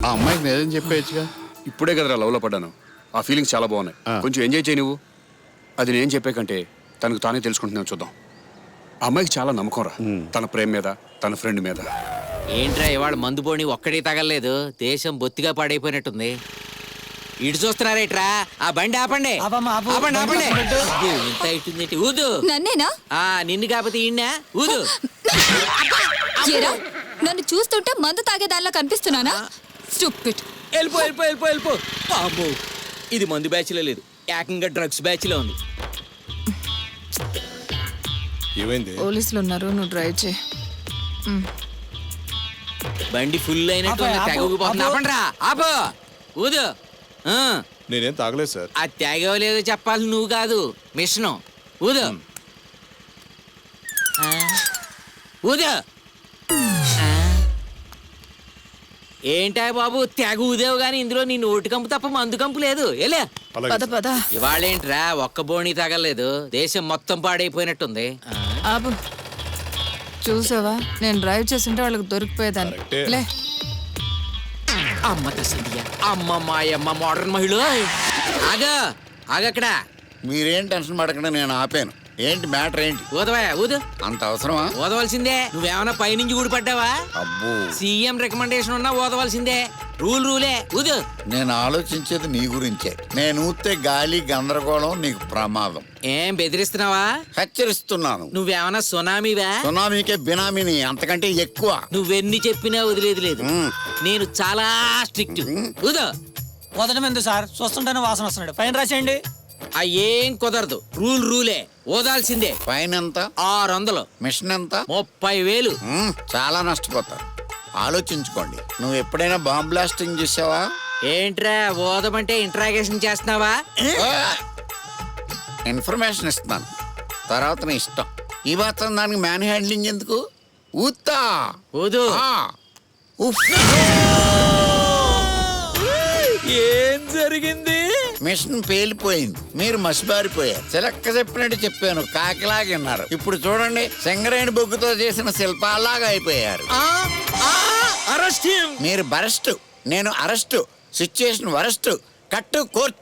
ఆ అమ్మాయికి నేనేం చెప్పేయచ్చుగా. ఇప్పుడే కదరా లవ్లో పడ్డాను. ఆ ఫీలింగ్స్ చాలా బాగున్నాయి. కొంచెం ఎంజాయ్ చేయి నువ్వు. అది నేను చెప్పే కంటే తనకు తానే తెలుసుకుంటున్నాను. చూద్దాం. ఆ అమ్మాయికి చాలా నమ్మకం రా, తన ప్రేమ మీద, తన ఫ్రెండ్ మీద. ఏంట్రా ఇవాళ మందు పోని ఒక్కడే తగలలేదు. దేశం బొత్తిగా పాడైపోయినట్టుంది. ఇటు చూస్తున్నారేట్రా? ఆ బండి ఆపండి, ఆపండి, ఆపండి. అబ్బో, ఇంత ఇట్టుందేంటి? ఊదు. నన్నేనా? నిన్ను కాకపోతే ఈయన ఊదు. ఏరా, నన్ను చూస్తుంటే మందు తాగేదానిలా కనిపిస్తున్నానా? స్టూపిడ్. వెళ్ళిపో, వెళ్ళిపో, వెళ్ళిపో, వెళ్ళిపో. అమ్మో, ఇది మందు బ్యాచ్ లో లేదు, ఏకంగా డ్రగ్స్ బ్యాచ్ లో ఉంది. ఏమైంది? పోలీసులు ఉన్నారు, నువ్వు డ్రైవ్ చేయి. బండి ఫుల్ అయినట్టు తెగ ఊగిపోతుంది. ఆపండిరా, ఆపో, ఊదు. నేనేం తాగలేదు సార్. ఆ తెగవలేదో చెప్పాలి నువ్వు కాదు, మిషను. ఊదు, ఊదు. ఏంటా బాబు, తెగ ఊదేవు గాని ఇందులో నీ నోటి కంపు తప్ప మందు కంపు లేదు. వెళ్ళే పద పద. ఇవాళేంట్రా ఒక్క బోణి తగలేదు, దేశం మొత్తం పాడైపోయినట్టుంది. ఆపు, చూసావా నేను డ్రైవ్ చేస్తుంటే వాళ్ళకి దొరికిపోయేదాన్ని. కరెక్టే. లే, అమ్మ తసండియా, అమ్మ మాయమ్మ మోడర్న్ మహిళ. ఆగక్కడ. మీరేం టెన్షన్ పడకుండా నేను ఆపాను. ఏంటి మ్యాటర్ ఏంటి? ఊదవా, ఊదు. అంత అవసరమా? ఊదవలసిందే. నువ్వేమన్నా పైనుంచి ఊడిపడ్డావా? అబ్బో, సీఎం రికమెండేషన్ ఉన్నా ఊదవలసిందే. రూలే. ఊదు. నేను ఆలోచించేది నీ గురించే. నేను ఊస్తే గాలి గందరగోళం, నీకు ప్రమాదం. ఏం బెదిరిస్తున్నావా? హెచ్చరిస్తున్నాను. నువ్వేమన్నా సునామీవా? సునామీకే బినామీని, అంతకంటే ఎక్కువ. నువ్వెన్ని చెప్పినా వదిలేదు లేదు. నేను చాలా స్ట్రిక్ట్. ఊదు. వదడం ఎందుకు సార్? చూస్తుంటేనే వాసన వస్తున్నాడు. ఫైన్ రాసేయండి. ఏం కుదరదు. రూలే. ఓదాల్సిందే. ఫైన్ ఎంత? 600. మిషన్ ఎంత? 30,000. చాలా నష్టపోతారు. ఆలోచించుకోండి. నువ్వు ఎప్పుడైనా బాంబ్ బ్లాస్టింగ్ చేసావా? ఏంట్రా ఓదమంటే ఇంట్రాగేషన్ చేస్తున్నావా? ఇన్ఫర్మేషన్ ఇస్తున్నాను, తర్వాత నీ ఇష్టం. ఈ మాత్రం దానికి మ్యాన్ హ్యాండ్లింగ్ ఎందుకు? ఊతా. ఊదు. ఉఫ్. ఏం జరిగింది? మిషన్ పేలిపోయింది. మీరు మసిబారిపోయారు. చిలక్క చెప్పినట్టు చెప్పాను, కాకిలాగా విన్నారు. ఇప్పుడు చూడండి, సింగరేణి బొగ్గుతో చేసిన శిల్పాలాగా అయిపోయారు. అరెస్ట్. మీరు బరెస్ట్, నేను అరెస్ట్. Situation worst. కట్టు కోర్టు.